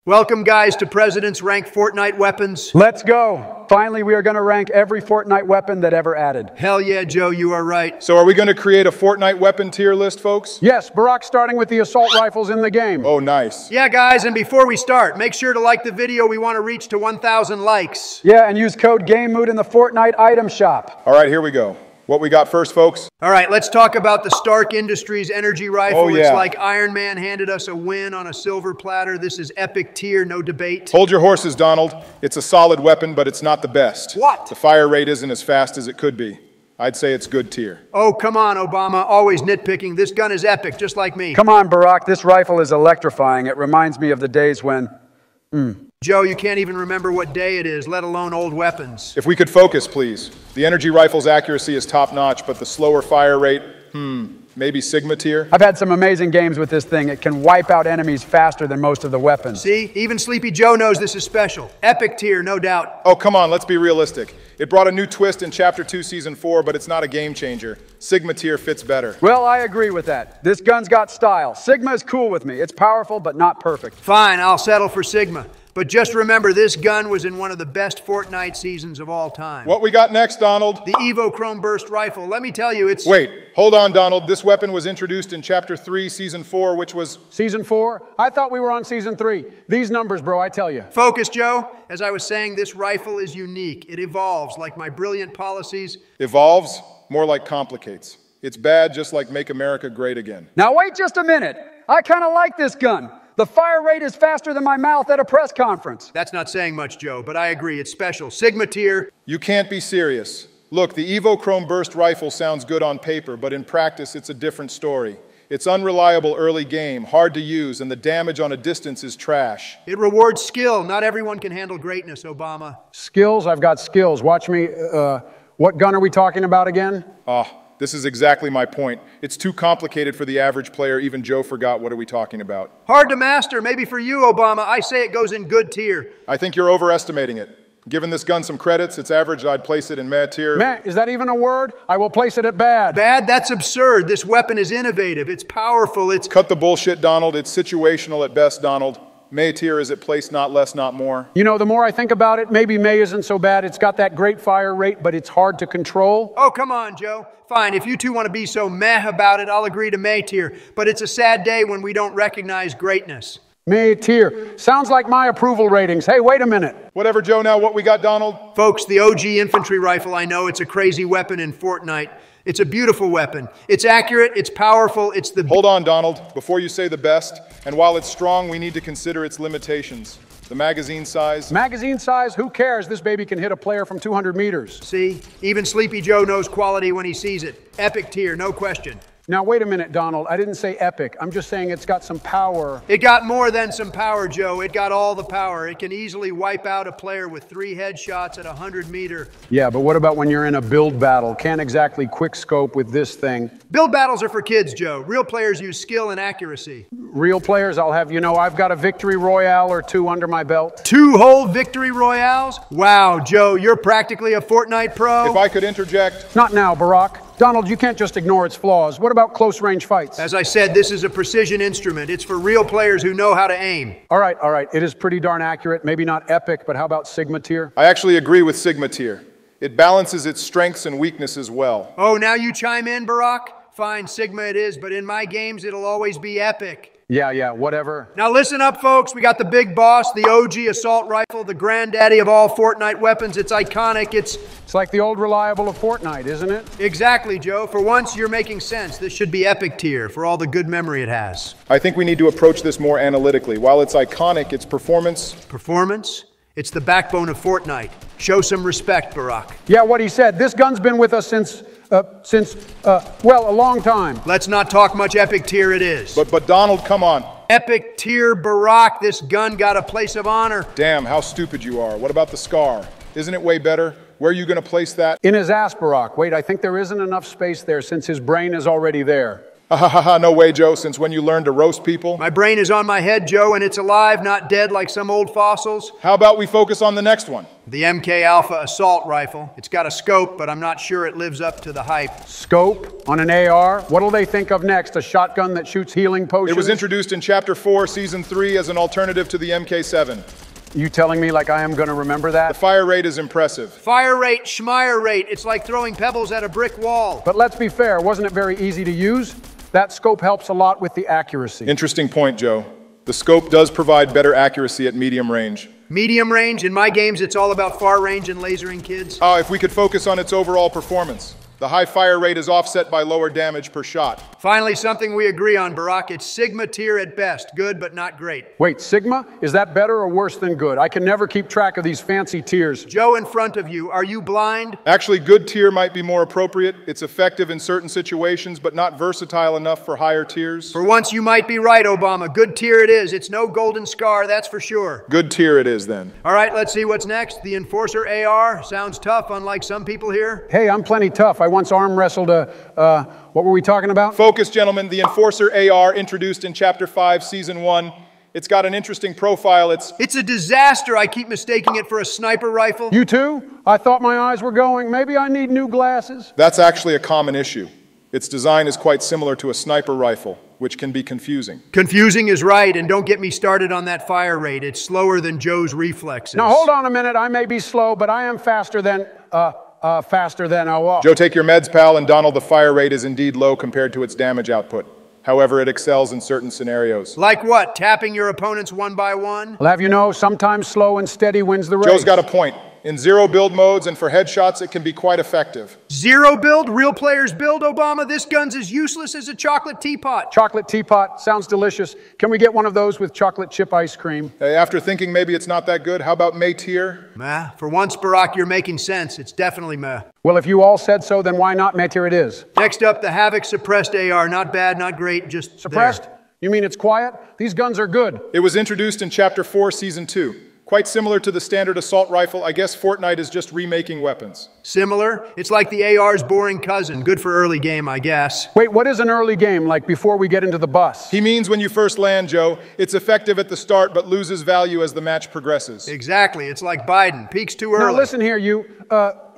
Welcome, guys, to President's Rank Fortnite Weapons. Let's go. Finally, we are going to rank every Fortnite weapon that ever added. Hell yeah, Joe, you are right. So are we going to create a Fortnite weapon tier list, folks? Yes, Barack, starting with the assault rifles in the game. Oh, nice. Yeah, guys, and before we start, make sure to like the video. We want to reach to 1,000 likes. Yeah, and use code GAMEMOOD in the Fortnite item shop. All right, here we go. What we got first, folks? All right, let's talk about the Stark Industries energy rifle. Oh, yeah. It's like Iron Man handed us a win on a silver platter. This is epic tier, no debate. Hold your horses, Donald. It's a solid weapon, but it's not the best. What? The fire rate isn't as fast as it could be. I'd say it's good tier. Oh, come on, Obama. Always nitpicking. This gun is epic, just like me. Come on, Barack. This rifle is electrifying. It reminds me of the days when... Joe, you can't even remember what day it is, let alone old weapons. If we could focus, please. The energy rifle's accuracy is top-notch, but the slower fire rate, maybe Sigma tier? I've had some amazing games with this thing. It can wipe out enemies faster than most of the weapons. See, even Sleepy Joe knows this is special. Epic tier, no doubt. Oh, come on, let's be realistic. It brought a new twist in Chapter 2, Season 4, but it's not a game changer. Sigma tier fits better. Well, I agree with that. This gun's got style. Sigma is cool with me. It's powerful, but not perfect. Fine, I'll settle for Sigma. But just remember, this gun was in one of the best Fortnite seasons of all time. What we got next, Donald? The Evo Chrome Burst Rifle. Let me tell you, it's... Wait, hold on, Donald. This weapon was introduced in Chapter 3, Season 4, which was... Season 4? I thought we were on Season 3. These numbers, bro, I tell you. Focus, Joe. As I was saying, this rifle is unique. It evolves like my brilliant policies. Evolves? More like complicates. It's bad, just like Make America Great Again. Now wait just a minute. I kind of like this gun. The fire rate is faster than my mouth at a press conference. That's not saying much, Joe, but I agree. It's special. Sigma tier. You can't be serious. Look, the Evo Chrome Burst rifle sounds good on paper, but in practice, it's a different story. It's unreliable early game, hard to use, and the damage on a distance is trash. It rewards skill. Not everyone can handle greatness, Obama. Skills? I've got skills. Watch me. What gun are we talking about again? This is exactly my point. It's too complicated for the average player. Even Joe forgot what are we talking about. Hard to master. Maybe for you, Obama. I say it goes in good tier. I think you're overestimating it. Given this gun some credits, its average, I'd place it in meh tier. Meh, is that even a word? I will place it at bad. Bad? That's absurd. This weapon is innovative. It's powerful. It's... Cut the bullshit, Donald. It's situational at best, Donald. May tier is at place, not less, not more. You know, the more I think about it, maybe May isn't so bad. It's got that great fire rate, but it's hard to control. Oh, come on, Joe. Fine, if you two want to be so meh about it, I'll agree to May tier. But it's a sad day when we don't recognize greatness. May tier. Sounds like my approval ratings. Hey, wait a minute. Whatever, Joe, now what we got, Donald? Folks, the OG infantry rifle, I know it's a crazy weapon in Fortnite. It's a beautiful weapon. It's accurate, it's powerful, it's the... Hold on, Donald, before you say the best. And while it's strong, we need to consider its limitations. The magazine size. Magazine size? Who cares? This baby can hit a player from 200 meters. See? Even Sleepy Joe knows quality when he sees it. Epic tier, no question. Now, wait a minute, Donald. I didn't say epic. I'm just saying it's got some power. It got more than some power, Joe. It got all the power. It can easily wipe out a player with 3 headshots at 100 meters. Yeah, but what about when you're in a build battle? Can't exactly quick scope with this thing. Build battles are for kids, Joe. Real players use skill and accuracy. Real players, I'll have you know, I've got a victory royale or 2 under my belt. 2 whole victory royales? Wow, Joe, you're practically a Fortnite pro. If I could interject. Not now, Barack. Donald, you can't just ignore its flaws. What about close-range fights? As I said, this is a precision instrument. It's for real players who know how to aim. All right. It is pretty darn accurate. Maybe not epic, but how about Sigma tier? I actually agree with Sigma tier. It balances its strengths and weaknesses well. Oh, now you chime in, Barack? Fine, Sigma it is, but in my games, it'll always be epic. Yeah, whatever. Now listen up, folks. We got the big boss, the OG assault rifle, the granddaddy of all Fortnite weapons. It's iconic. It's like the old reliable of Fortnite, isn't it? Exactly, Joe. For once, you're making sense. This should be epic tier for all the good memory it has. I think we need to approach this more analytically. While it's iconic, its performance... Performance? It's the backbone of Fortnite. Show some respect, Barack. Yeah, what he said. This gun's been with us since a long time. Let's not talk much. Epic tier it is. But Donald, come on. Epic tier Barack. This gun got a place of honor. Damn, how stupid you are. What about the scar? Isn't it way better? Where are you going to place that? In his ass, Barack. Wait, I think there isn't enough space there since his brain is already there. Ha ha ha ha, no way, Joe, since when you learned to roast people? My brain is on my head, Joe, and it's alive, not dead like some old fossils. How about we focus on the next one? The MK Alpha assault rifle. It's got a scope, but I'm not sure it lives up to the hype. Scope on an AR? What'll they think of next? A shotgun that shoots healing potions? It was introduced in Chapter 4, Season 3 as an alternative to the MK7. You telling me like I am going to remember that? The fire rate is impressive. Fire rate, schmeyer rate. It's like throwing pebbles at a brick wall. But let's be fair, wasn't it very easy to use? That scope helps a lot with the accuracy. Interesting point, Joe. The scope does provide better accuracy at medium range. Medium range? In my games, it's all about far range and lasering kids. If we could focus on its overall performance. The high fire rate is offset by lower damage per shot. Finally, something we agree on, Barack. It's Sigma tier at best. Good, but not great. Wait, Sigma? Is that better or worse than good? I can never keep track of these fancy tiers. Joe in front of you, are you blind? Actually, good tier might be more appropriate. It's effective in certain situations, but not versatile enough for higher tiers. For once, you might be right, Obama. Good tier it is. It's no golden scar, that's for sure. Good tier it is, then. All right, let's see what's next. The Enforcer AR. Sounds tough, unlike some people here. Hey, I'm plenty tough. I once arm wrestled what were we talking about? Focus, gentlemen. The Enforcer AR, introduced in Chapter 5, Season 1. It's got an interesting profile. It's a disaster. I keep mistaking it for a sniper rifle. You too? I thought my eyes were going. Maybe I need new glasses. That's actually a common issue. Its design is quite similar to a sniper rifle, which can be confusing. Confusing is right, and don't get me started on that fire rate. It's slower than Joe's reflexes. Now hold on a minute. I may be slow, but I am faster than I walk. Joe, take your meds, pal, and Donald, the fire rate is indeed low compared to its damage output. However, it excels in certain scenarios. Like what? Tapping your opponents one by one? I'll have you know, sometimes slow and steady wins the race. Joe's got a point. In zero build modes and for headshots, it can be quite effective. Zero build? Real players build, Obama? This gun's as useless as a chocolate teapot. Chocolate teapot sounds delicious. Can we get one of those with chocolate chip ice cream? Hey, after thinking maybe it's not that good, how about May tier? Meh. For once, Barack, you're making sense. It's definitely meh. Well, if you all said so, then why not? Here it is. Next up, the Havoc suppressed AR. Not bad, not great, just suppressed? There. You mean it's quiet? These guns are good. It was introduced in Chapter 4, Season 2. Quite similar to the standard assault rifle. I guess Fortnite is just remaking weapons. Similar? It's like the AR's boring cousin. Good for early game, I guess. Wait, what is an early game, like before we get into the bus? He means when you first land, Joe. It's effective at the start, but loses value as the match progresses. Exactly. It's like Biden. Peaks too early. Now listen here, you.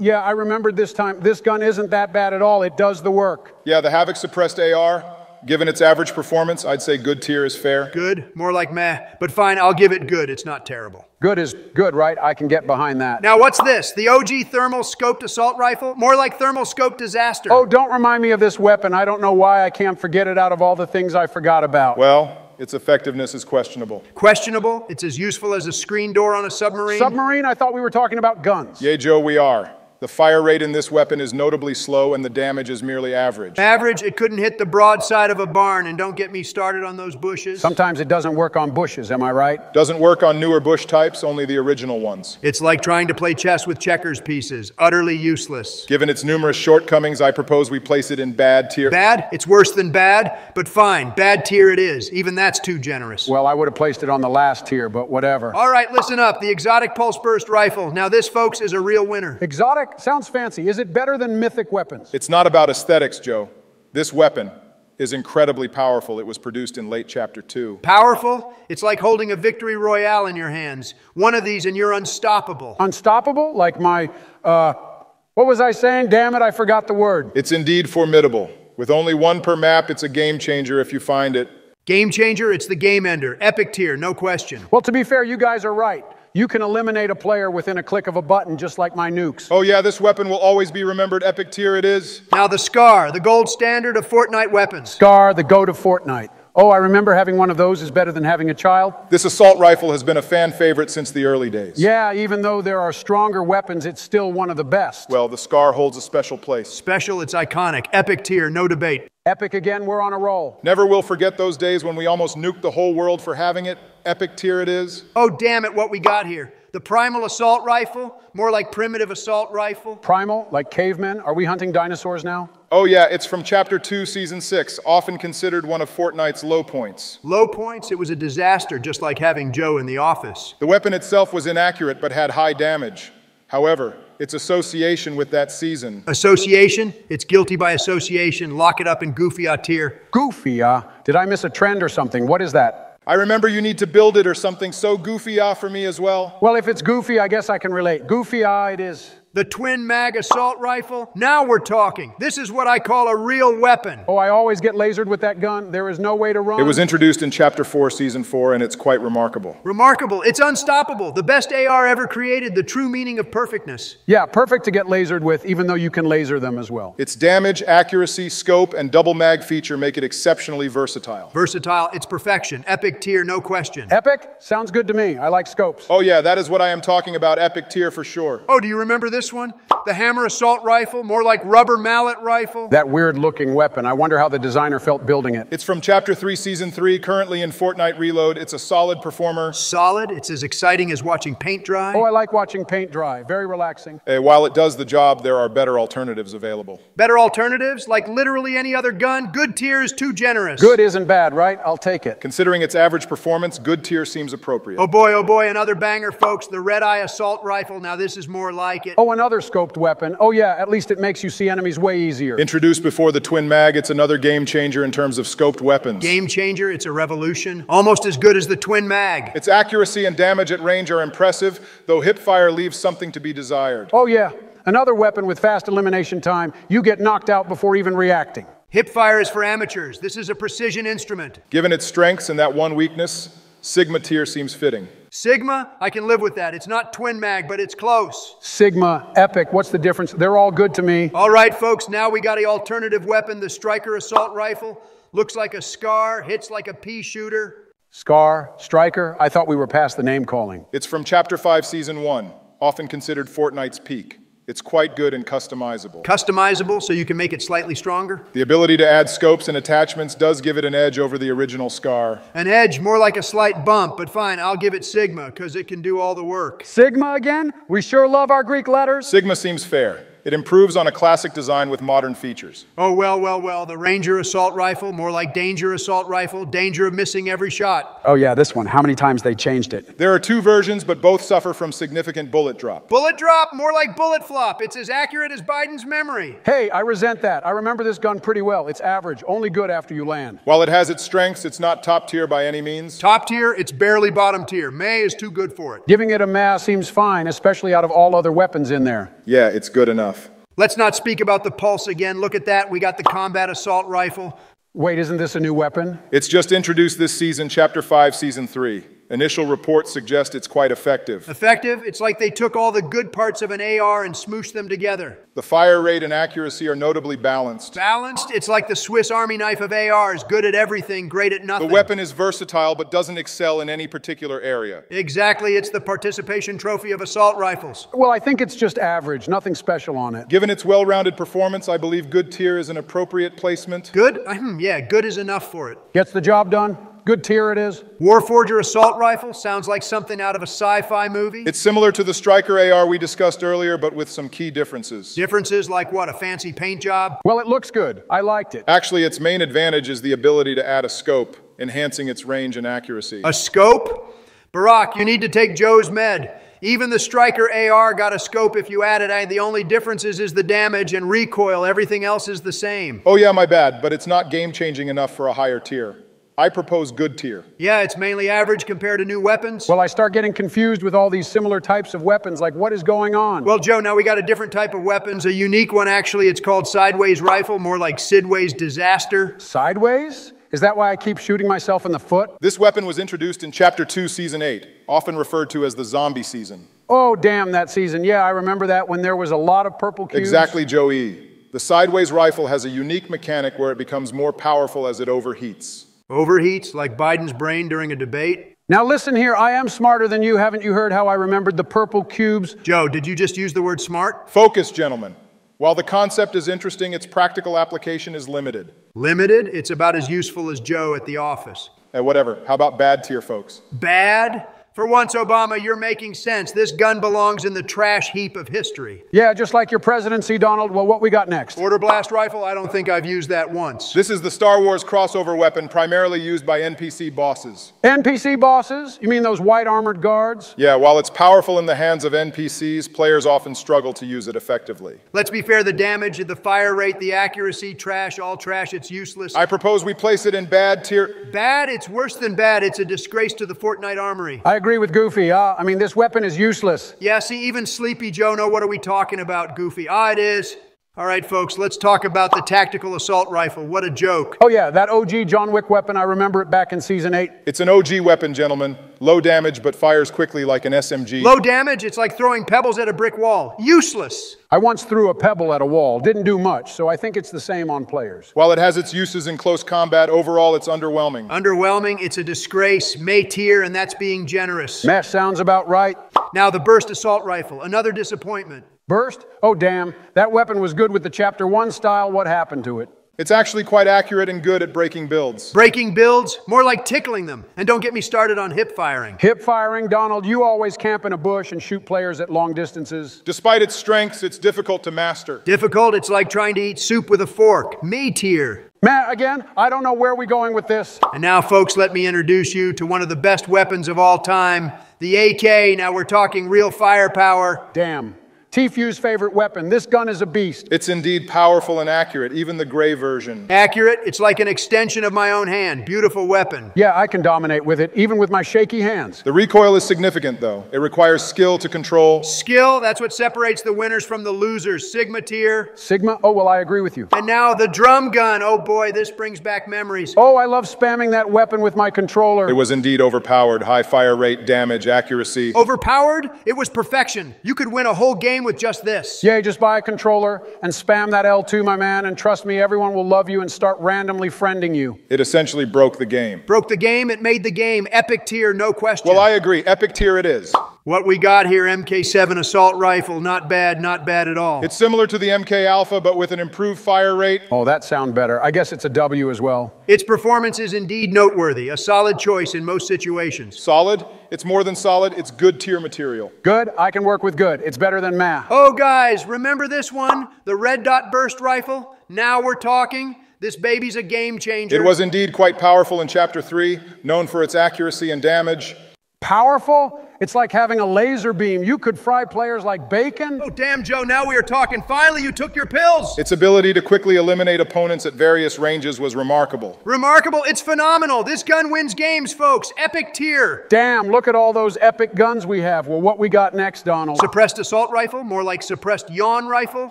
Yeah, I remembered this time. This gun isn't that bad at all. It does the work. Yeah, the Havoc suppressed AR. Given its average performance, I'd say good tier is fair. Good? More like meh. But fine, I'll give it good. It's not terrible. Good is good, right? I can get behind that. Now what's this? The OG thermal scoped assault rifle? More like thermal scoped disaster. Oh, don't remind me of this weapon. I don't know why I can't forget it out of all the things I forgot about. Well, its effectiveness is questionable. Questionable? It's as useful as a screen door on a submarine? Submarine? I thought we were talking about guns. Yay, Joe, we are. The fire rate in this weapon is notably slow and the damage is merely average. Average? It couldn't hit the broadside of a barn, and don't get me started on those bushes. Sometimes it doesn't work on bushes, am I right? Doesn't work on newer bush types, only the original ones. It's like trying to play chess with checkers pieces. Utterly useless. Given its numerous shortcomings, I propose we place it in bad tier. Bad? It's worse than bad, but fine. Bad tier it is. Even that's too generous. Well, I would have placed it on the last tier, but whatever. All right, listen up. The exotic pulse burst rifle. Now this, folks, is a real winner. Exotic? Sounds fancy. Is it better than mythic weapons? It's not about aesthetics, Joe. This weapon is incredibly powerful. It was produced in late Chapter 2. Powerful? It's like holding a victory royale in your hands. One of these and you're unstoppable. Unstoppable? Like my, what was I saying? Damn it, I forgot the word. It's indeed formidable. With only one per map, it's a game changer if you find it. Game changer? It's the game ender. Epic tier, no question. Well, to be fair, you guys are right. You can eliminate a player within a click of a button, just like my nukes. Oh yeah, this weapon will always be remembered. Epic tier it is. Now the SCAR, the gold standard of Fortnite weapons. SCAR, the goat of Fortnite. Oh, I remember having one of those is better than having a child. This assault rifle has been a fan favorite since the early days. Yeah, even though there are stronger weapons, it's still one of the best. Well, the SCAR holds a special place. Special, it's iconic. Epic tier, no debate. Epic again, we're on a roll. Never will forget those days when we almost nuked the whole world for having it. Epic tier it is. Oh, damn it, what we got here. The primal assault rifle, more like primitive assault rifle. Primal, like cavemen? Are we hunting dinosaurs now? Oh yeah, it's from Chapter 2, Season 6, often considered one of Fortnite's low points. Low points? It was a disaster, just like having Joe in the office. The weapon itself was inaccurate but had high damage. However, It's association with that season. Association? It's guilty by association. Lock it up in goofy tier. Goofy, did I miss a trend or something? What is that? I remember you need to build it or something so goofy for me as well. Well, if it's goofy, I guess I can relate. Goofy, it is. The twin mag assault rifle? Now we're talking. This is what I call a real weapon. Oh, I always get lasered with that gun. There is no way to run. It was introduced in Chapter 4, Season 4, and it's quite remarkable. Remarkable. It's unstoppable. The best AR ever created. The true meaning of perfectness. Yeah, perfect to get lasered with, even though you can laser them as well. Its damage, accuracy, scope, and double mag feature make it exceptionally versatile. Versatile. It's perfection. Epic tier, no question. Epic? Sounds good to me. I like scopes. Oh yeah, that is what I am talking about. Epic tier for sure. Oh, do you remember this one? The hammer assault rifle, more like rubber mallet rifle. That weird-looking weapon. I wonder how the designer felt building it. It's from Chapter 3, Season 3, currently in Fortnite Reload. It's a solid performer. Solid? It's as exciting as watching paint dry? Oh, I like watching paint dry. Very relaxing. While it does the job, there are better alternatives available. Better alternatives? Like literally any other gun? Good tier is too generous. Good isn't bad, right? I'll take it. Considering its average performance, good tier seems appropriate. Oh boy, another banger, folks. The red-eye assault rifle. Now this is more like it. Oh, another scoped weapon. Oh yeah, at least it makes you see enemies way easier. Introduced before the twin mag, it's another game changer in terms of scoped weapons. Game changer, it's a revolution. Almost as good as the twin mag. Its accuracy and damage at range are impressive, though hipfire leaves something to be desired. Oh yeah, another weapon with fast elimination time. You get knocked out before even reacting. Hipfire is for amateurs. This is a precision instrument. Given its strengths and that one weakness, Sigma tier seems fitting. Sigma, I can live with that. It's not twin mag, but it's close. Sigma, Epic, what's the difference? They're all good to me. All right, folks, now we got an alternative weapon, the Striker assault rifle. Looks like a SCAR, hits like a pea shooter. SCAR, Striker, I thought we were past the name calling. It's from Chapter 5, Season 1, often considered Fortnite's peak. It's quite good and customizable. Customizable, so you can make it slightly stronger? The ability to add scopes and attachments does give it an edge over the original SCAR. An edge, more like a slight bump, but fine, I'll give it Sigma, because it can do all the work. Sigma again? We sure love our Greek letters. Sigma seems fair. It improves on a classic design with modern features. Oh, well, the Ranger assault rifle, more like Danger assault rifle, danger of missing every shot. Oh yeah, this one, how many times they changed it? There are two versions, but both suffer from significant bullet drop. Bullet drop, more like bullet flop. It's as accurate as Biden's memory. Hey, I resent that. I remember this gun pretty well. It's average, only good after you land. While it has its strengths, it's not top tier by any means. Top tier, it's barely bottom tier. May is too good for it. Giving it a mass seems fine, especially out of all other weapons in there. Yeah, it's good enough. Let's not speak about the Pulse again. Look at that. We got the combat assault rifle. Wait, isn't this a new weapon? It's just introduced this season, Chapter 5, Season 3. Initial reports suggest it's quite effective. Effective? It's like they took all the good parts of an AR and smooshed them together. The fire rate and accuracy are notably balanced. Balanced? It's like the Swiss Army knife of ARs. Good at everything, great at nothing. The weapon is versatile but doesn't excel in any particular area. Exactly. It's the participation trophy of assault rifles. Well, I think it's just average. Nothing special on it. Given its well-rounded performance, I believe good tier is an appropriate placement. Good? Yeah, good is enough for it. Gets the job done? Good tier it is. Warforger assault rifle sounds like something out of a sci-fi movie. It's similar to the Striker AR we discussed earlier, but with some key differences. Differences like what? A fancy paint job? Well, it looks good. I liked it. Actually, its main advantage is the ability to add a scope, enhancing its range and accuracy. A scope? Barack, you need to take Joe's med. Even the Striker AR got a scope if you add it. The only difference is the damage and recoil. Everything else is the same. Oh yeah, my bad, but it's not game-changing enough for a higher tier. I propose good tier. Yeah, it's mainly average compared to new weapons. Well, I start getting confused with all these similar types of weapons. Like, what is going on? Well, Joe, now we got a different type of weapons. A unique one, actually. It's called Sideways Rifle, more like Sidway's Disaster. Sideways? Is that why I keep shooting myself in the foot? This weapon was introduced in Chapter 2, Season 8, often referred to as the zombie season. Oh, damn, that season. Yeah, I remember that when there was a lot of purple cubes. Exactly, Joey. The Sideways Rifle has a unique mechanic where it becomes more powerful as it overheats. Overheats, like Biden's brain during a debate? Now listen here, I am smarter than you. Haven't you heard how I remembered the purple cubes? Joe, did you just use the word smart? Focus, gentlemen. While the concept is interesting, its practical application is limited. Limited? It's about as useful as Joe at the office. Whatever. How about bad tier, folks? Bad? For once, Obama, you're making sense. This gun belongs in the trash heap of history. Yeah, just like your presidency, Donald. Well, what we got next? Order blast rifle? I don't think I've used that once. This is the Star Wars crossover weapon primarily used by NPC bosses. NPC bosses? You mean those white armored guards? Yeah, while it's powerful in the hands of NPCs, players often struggle to use it effectively. Let's be fair, the damage, the fire rate, the accuracy, trash, all trash, it's useless. I propose we place it in bad tier. Bad? It's worse than bad. It's a disgrace to the Fortnite armory. I agree with Goofy. I mean, this weapon is useless. Yeah, see, even Sleepy Joe know what are we talking about, Goofy. It is. All right, folks, let's talk about the tactical assault rifle. What a joke. Oh, yeah, that OG John Wick weapon. I remember it back in Season 8. It's an OG weapon, gentlemen. Low damage, but fires quickly like an SMG. Low damage? It's like throwing pebbles at a brick wall. Useless. I once threw a pebble at a wall. Didn't do much, so I think it's the same on players. While it has its uses in close combat, overall it's underwhelming. Underwhelming, it's a disgrace, May tier, and that's being generous. Mesh sounds about right. Now the burst assault rifle, another disappointment. Burst? Oh, damn. That weapon was good with the Chapter 1 style. What happened to it? It's actually quite accurate and good at breaking builds. Breaking builds? More like tickling them. And don't get me started on hip firing. Hip firing? Donald, you always camp in a bush and shoot players at long distances. Despite its strengths, it's difficult to master. Difficult? It's like trying to eat soup with a fork. May tier. Matt, again, I don't know where we're going with this. And now, folks, let me introduce you to one of the best weapons of all time, the AK. Now we're talking real firepower. Damn. Tfue's favorite weapon. This gun is a beast. It's indeed powerful and accurate, even the gray version. Accurate? It's like an extension of my own hand. Beautiful weapon. Yeah, I can dominate with it, even with my shaky hands. The recoil is significant, though. It requires skill to control. Skill? That's what separates the winners from the losers. Sigma tier. Sigma? Oh, well, I agree with you. And now the drum gun. Oh boy, this brings back memories. Oh, I love spamming that weapon with my controller. It was indeed overpowered. High fire rate, damage, accuracy. Overpowered? It was perfection. You could win a whole game with just this. Yeah, just buy a controller and spam that L2, my man, and trust me, everyone will love you and start randomly friending you. It essentially broke the game. Broke the game? It made the game. Epic tier, no question. Well, I agree. Epic tier it is. What we got here, MK7 assault rifle, not bad at all. It's similar to the MK Alpha, but with an improved fire rate. Oh, that sounds better. I guess it's a W as well. Its performance is indeed noteworthy, a solid choice in most situations. Solid? It's more than solid, it's good tier material. Good? I can work with good. It's better than math. Oh, guys, remember this one? The red dot burst rifle? Now we're talking. This baby's a game changer. It was indeed quite powerful in Chapter 3, known for its accuracy and damage. Powerful? It's like having a laser beam. You could fry players like bacon. Oh, damn, Joe, now we are talking. Finally, you took your pills. Its ability to quickly eliminate opponents at various ranges was remarkable. Remarkable? It's phenomenal. This gun wins games, folks. Epic tier. Damn, look at all those epic guns we have. Well, what we got next, Donald? Suppressed assault rifle? More like suppressed yawn rifle?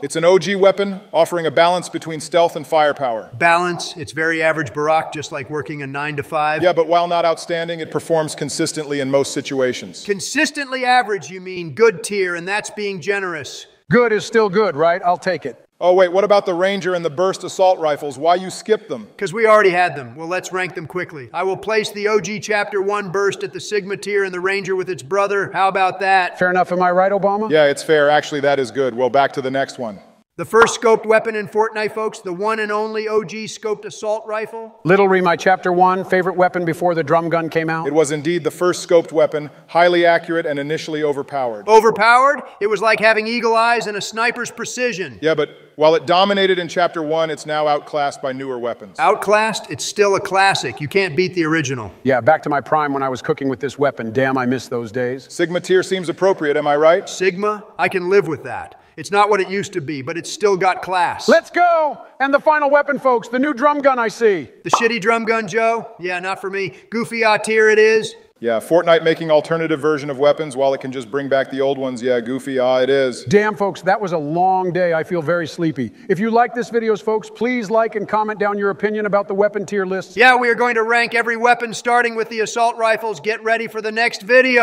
It's an OG weapon, offering a balance between stealth and firepower. Balance. It's very average Barack, just like working a 9 to 5. Yeah, but while not outstanding, it performs consistently in most situations. Consistently average, you mean. Good tier, and that's being generous. Good is still good, right? I'll take it. Oh, wait, what about the Ranger and the Burst assault rifles? Why you skipped them? Because we already had them. Well, let's rank them quickly. I will place the OG Chapter 1 Burst at the Sigma tier and the Ranger with its brother. How about that? Fair enough, am I right, Obama? Yeah, it's fair. Actually, that is good. Well, back to the next one. The first scoped weapon in Fortnite, folks, the one and only OG scoped assault rifle. Littlery, my Chapter 1 favorite weapon before the drum gun came out. It was indeed the first scoped weapon, highly accurate and initially overpowered. Overpowered? It was like having eagle eyes and a sniper's precision. Yeah, but while it dominated in Chapter 1, it's now outclassed by newer weapons. Outclassed? It's still a classic. You can't beat the original. Yeah, back to my prime when I was cooking with this weapon. Damn, I miss those days. Sigma tier seems appropriate, am I right? Sigma? I can live with that. It's not what it used to be, but it's still got class. Let's go! And the final weapon, folks, the new drum gun I see. The shitty drum gun, Joe? Yeah, not for me. Goofy tier it is. Yeah, Fortnite making alternative version of weapons while it can just bring back the old ones. Yeah, goofy, it is. Damn, folks, that was a long day. I feel very sleepy. If you like this video, folks, please like and comment down your opinion about the weapon tier lists. Yeah, we are going to rank every weapon starting with the assault rifles. Get ready for the next video.